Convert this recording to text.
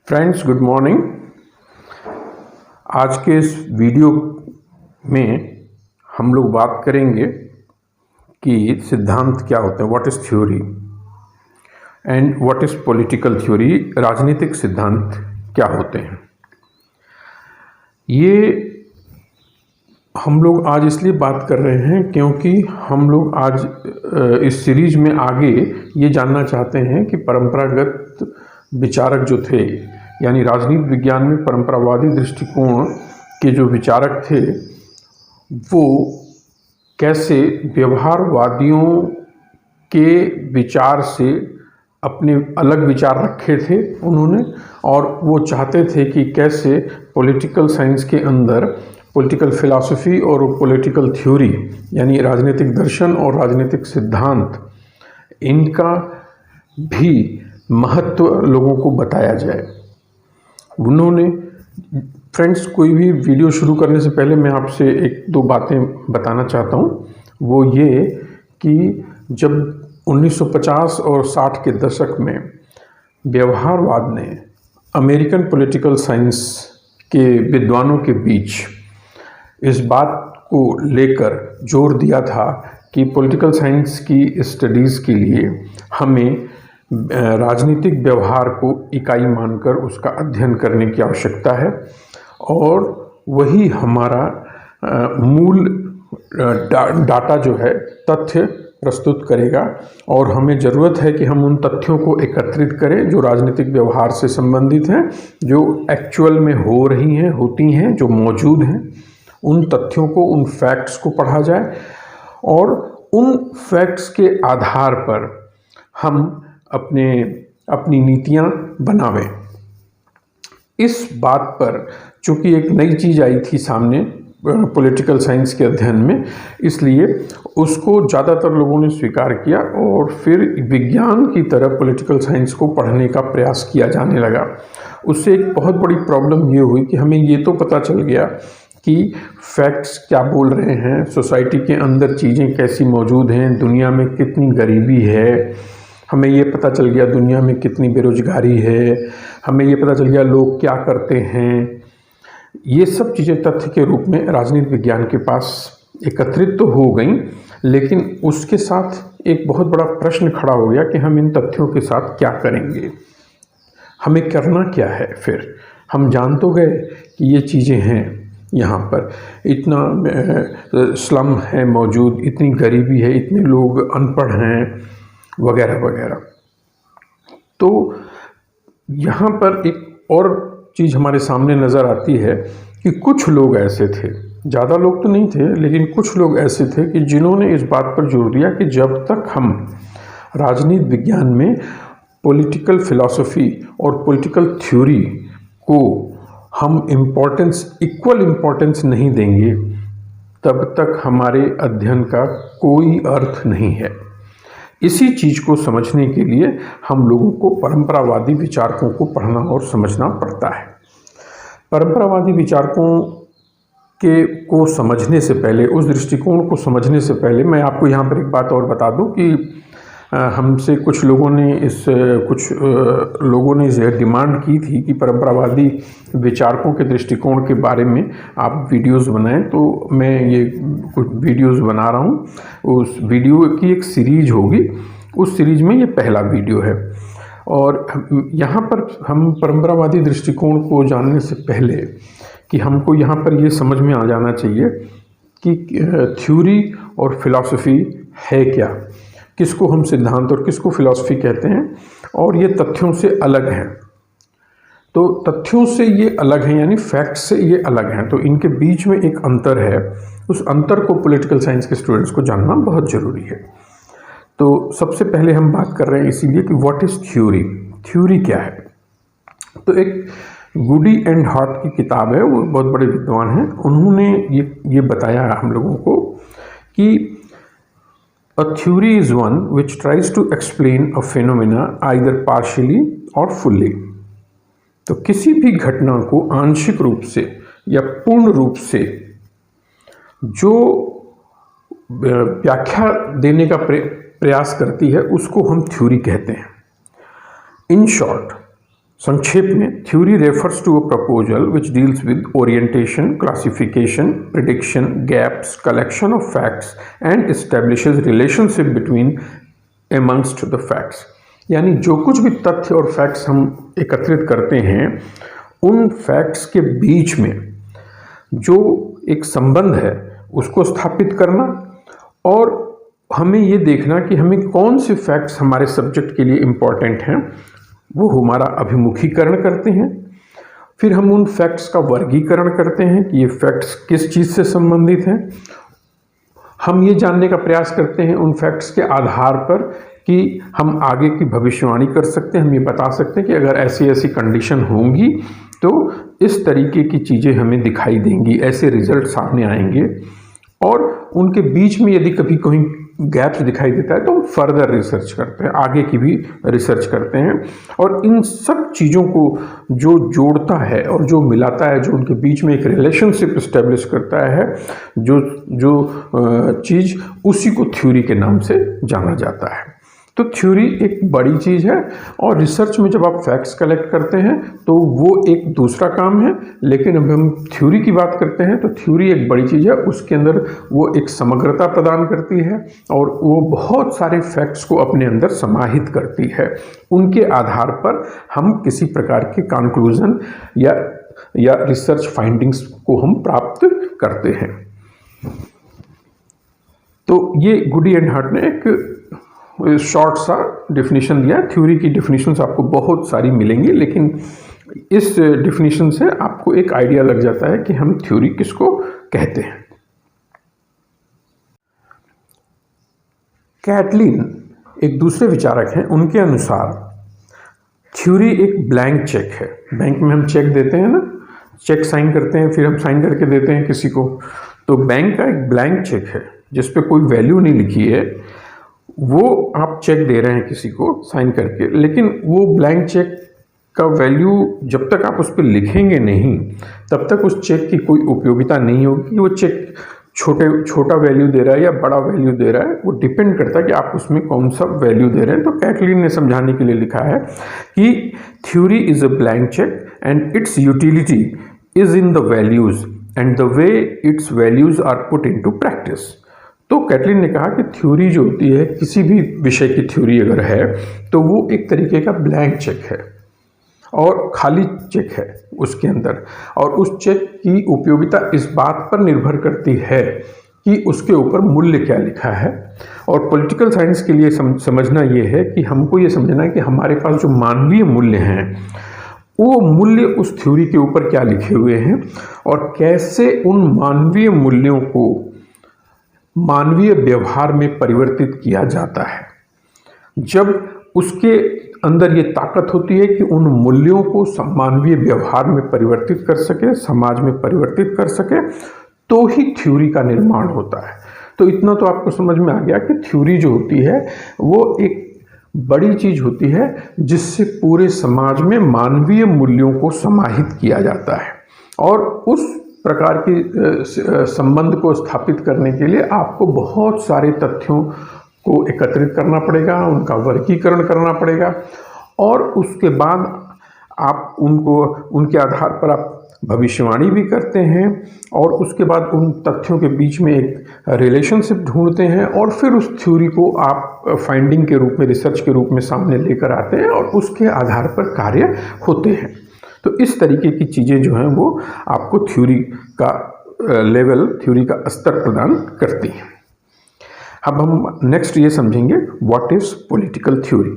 Friends, good morning. आज के इस वीडियो में हम लोग बात करेंगे कि सिद्धांत क्या होते हैं, what is theory and what is political theory. राजनीतिक सिद्धांत क्या होते हैं, ये हम लोग आज इसलिए बात कर रहे हैं क्योंकि हम लोग आज इस सीरीज में आगे ये जानना चाहते हैं कि परंपरागत विचारक जो थे, यानी राजनीति विज्ञान में परंपरावादी दृष्टिकोण के जो विचारक थे, वो कैसे व्यवहारवादियों के विचार से अपने अलग विचार रखे थे उन्होंने, और वो चाहते थे कि कैसे पॉलिटिकल साइंस के अंदर पॉलिटिकल फिलॉसफी और पॉलिटिकल थ्योरी यानी राजनीतिक दर्शन और राजनीतिक सिद्धांत, इनका भी महत्व लोगों को बताया जाए। उन्होंने फ्रेंड्स, कोई भी वीडियो शुरू करने से पहले मैं आपसे एक दो बातें बताना चाहता हूँ। वो ये कि जब 1950 और 60 के दशक में व्यवहारवाद ने अमेरिकन पॉलिटिकल साइंस के विद्वानों के बीच इस बात को लेकर जोर दिया था कि पॉलिटिकल साइंस की स्टडीज़ के लिए हमें राजनीतिक व्यवहार को इकाई मानकर उसका अध्ययन करने की आवश्यकता है, और वही हमारा मूल डाटा जो है, तथ्य प्रस्तुत करेगा। और हमें ज़रूरत है कि हम उन तथ्यों को एकत्रित करें जो राजनीतिक व्यवहार से संबंधित हैं, जो एक्चुअल में हो रही हैं, होती हैं, जो मौजूद हैं। उन तथ्यों को, उन फैक्ट्स को पढ़ा जाए और उन फैक्ट्स के आधार पर हम अपनी नीतियां बनावें। इस बात पर चूँकि एक नई चीज़ आई थी सामने पॉलिटिकल साइंस के अध्ययन में, इसलिए उसको ज़्यादातर लोगों ने स्वीकार किया और फिर विज्ञान की तरह पॉलिटिकल साइंस को पढ़ने का प्रयास किया जाने लगा। उससे एक बहुत बड़ी प्रॉब्लम ये हुई कि हमें ये तो पता चल गया कि फैक्ट्स क्या बोल रहे हैं, सोसाइटी के अंदर चीज़ें कैसी मौजूद हैं, दुनिया में कितनी गरीबी है, हमें ये पता चल गया दुनिया में कितनी बेरोजगारी है, हमें ये पता चल गया लोग क्या करते हैं। ये सब चीज़ें तथ्य के रूप में राजनीति विज्ञान के पास एकत्रित तो हो गई, लेकिन उसके साथ एक बहुत बड़ा प्रश्न खड़ा हो गया कि हम इन तथ्यों के साथ क्या करेंगे, हमें करना क्या है। फिर हम जान तो गए कि ये चीज़ें हैं, यहाँ पर इतना स्लम है मौजूद, इतनी गरीबी है, इतने लोग अनपढ़ हैं, वगैरह वगैरह। तो यहाँ पर एक और चीज़ हमारे सामने नज़र आती है कि कुछ लोग ऐसे थे, ज़्यादा लोग तो नहीं थे, लेकिन कुछ लोग ऐसे थे कि जिन्होंने इस बात पर जोर दिया कि जब तक हम राजनीति विज्ञान में पॉलिटिकल फिलॉसफी और पॉलिटिकल थ्योरी को हम इक्वल इम्पोर्टेंस नहीं देंगे, तब तक हमारे अध्ययन का कोई अर्थ नहीं है। इसी चीज़ को समझने के लिए हम लोगों को परंपरावादी विचारकों को पढ़ना और समझना पड़ता है। परंपरावादी विचारकों को समझने से पहले, उस दृष्टिकोण को समझने से पहले मैं आपको यहाँ पर एक बात और बता दूँ कि हमसे कुछ लोगों ने इस डिमांड की थी कि परंपरावादी विचारकों के दृष्टिकोण के बारे में आप वीडियोस बनाएं, तो मैं ये कुछ वीडियोस बना रहा हूँ। उस वीडियो की एक सीरीज होगी, उस सीरीज में ये पहला वीडियो है। और यहाँ पर हम परंपरावादी दृष्टिकोण को जानने से पहले कि हमको यहाँ पर ये समझ में आ जाना चाहिए कि थ्योरी और फिलॉसफी है क्या, किसको हम सिद्धांत और किसको फिलॉसफी कहते हैं, और ये तथ्यों से अलग हैं। तो तथ्यों से ये अलग हैं, यानी फैक्ट से ये अलग हैं, तो इनके बीच में एक अंतर है। उस अंतर को पॉलिटिकल साइंस के स्टूडेंट्स को जानना बहुत ज़रूरी है। तो सबसे पहले हम बात कर रहे हैं इसीलिए कि व्हाट इज़ थ्योरी, थ्योरी क्या है। तो एक गुडी एंड हार्ट की किताब है, वो बहुत बड़े विद्वान हैं, उन्होंने ये बताया हम लोगों को कि A theory is one which tries to explain a phenomena either partially or fully। तो किसी भी घटना को आंशिक रूप से या पूर्ण रूप से जो व्याख्या देने का प्रयास करती है, उसको हम थ्योरी कहते हैं। इन शॉर्ट, संक्षेप में, theory refers to a proposal which deals with orientation, classification, prediction, gaps, collection of facts and establishes relationship between amongst the facts. यानी जो कुछ भी तथ्य और फैक्ट्स हम एकत्रित करते हैं, उन फैक्ट्स के बीच में जो एक संबंध है उसको स्थापित करना, और हमें ये देखना कि हमें कौन से फैक्ट्स हमारे सब्जेक्ट के लिए इम्पॉर्टेंट हैं, वो हमारा अभिमुखीकरण करते हैं। फिर हम उन फैक्ट्स का वर्गीकरण करते हैं कि ये फैक्ट्स किस चीज़ से संबंधित हैं। हम ये जानने का प्रयास करते हैं उन फैक्ट्स के आधार पर कि हम आगे की भविष्यवाणी कर सकते हैं। हम ये बता सकते हैं कि अगर ऐसी ऐसी कंडीशन होंगी तो इस तरीके की चीज़ें हमें दिखाई देंगी, ऐसे रिजल्ट सामने आएंगे। और उनके बीच में यदि कभी कहीं गैप्स दिखाई देता है तो हम फर्दर रिसर्च करते हैं, आगे की भी रिसर्च करते हैं। और इन सब चीज़ों को जो जोड़ता है और जो मिलाता है, जो उनके बीच में एक रिलेशनशिप इस्टेब्लिश करता है, जो चीज़, उसी को थ्योरी के नाम से जाना जाता है। तो थ्योरी एक बड़ी चीज़ है, और रिसर्च में जब आप फैक्ट्स कलेक्ट करते हैं तो वो एक दूसरा काम है। लेकिन अब हम थ्योरी की बात करते हैं तो थ्योरी एक बड़ी चीज़ है, उसके अंदर वो एक समग्रता प्रदान करती है और वो बहुत सारे फैक्ट्स को अपने अंदर समाहित करती है। उनके आधार पर हम किसी प्रकार के कंक्लूजन या रिसर्च फाइंडिंग्स को हम प्राप्त करते हैं। तो ये गुडी एंड हार्ट ने एक शॉर्ट सा डेफिनेशन दिया। थ्योरी की डेफिनेशंस आपको बहुत सारी मिलेंगी, लेकिन इस डेफिनेशन से आपको एक आइडिया लग जाता है कि हम थ्योरी किसको कहते हैं। कैटलिन एक दूसरे विचारक हैं, उनके अनुसार थ्योरी एक ब्लैंक चेक है। बैंक में हम चेक देते हैं ना, चेक साइन करते हैं, फिर हम साइन करके देते हैं किसी को। तो बैंक का एक ब्लैंक चेक है जिस पे कोई वैल्यू नहीं लिखी है, वो आप चेक दे रहे हैं किसी को साइन करके, लेकिन वो ब्लैंक चेक का वैल्यू जब तक आप उस पर लिखेंगे नहीं, तब तक उस चेक की कोई उपयोगिता नहीं होगी। वो चेक छोटा वैल्यू दे रहा है या बड़ा वैल्यू दे रहा है, वो डिपेंड करता है कि आप उसमें कौन सा वैल्यू दे रहे हैं। तो कैटलिन ने समझाने के लिए लिखा है कि theory is a blank cheque and its utility is in the values and the way its values are put into practice. तो कैटलिन ने कहा कि थ्योरी जो होती है, किसी भी विषय की थ्योरी अगर है तो वो एक तरीके का ब्लैंक चेक है और खाली चेक है उसके अंदर, और उस चेक की उपयोगिता इस बात पर निर्भर करती है कि उसके ऊपर मूल्य क्या लिखा है। और पॉलिटिकल साइंस के लिए समझना ये है कि हमको ये समझना है कि हमारे पास जो मानवीय मूल्य हैं, वो मूल्य उस थ्योरी के ऊपर क्या लिखे हुए हैं और कैसे उन मानवीय मूल्यों को मानवीय व्यवहार में परिवर्तित किया जाता है। जब उसके अंदर ये ताकत होती है कि उन मूल्यों को मानवीय व्यवहार में परिवर्तित कर सके, समाज में परिवर्तित कर सके, तो ही थ्योरी का निर्माण होता है। तो इतना तो आपको समझ में आ गया कि थ्योरी जो होती है वो एक बड़ी चीज होती है जिससे पूरे समाज में मानवीय मूल्यों को समाहित किया जाता है। और उस प्रकार की संबंध को स्थापित करने के लिए आपको बहुत सारे तथ्यों को एकत्रित करना पड़ेगा, उनका वर्गीकरण करना पड़ेगा, और उसके बाद आप उनके आधार पर आप भविष्यवाणी भी करते हैं, और उसके बाद उन तथ्यों के बीच में एक रिलेशनशिप ढूंढते हैं, और फिर उस थ्योरी को आप फाइंडिंग के रूप में, रिसर्च के रूप में सामने लेकर आते हैं, और उसके आधार पर कार्य होते हैं। तो इस तरीके की चीज़ें जो हैं वो आपको थ्योरी का लेवल, थ्योरी का स्तर प्रदान करती हैं। अब हम नेक्स्ट ये समझेंगे व्हाट इज पॉलिटिकल थ्योरी।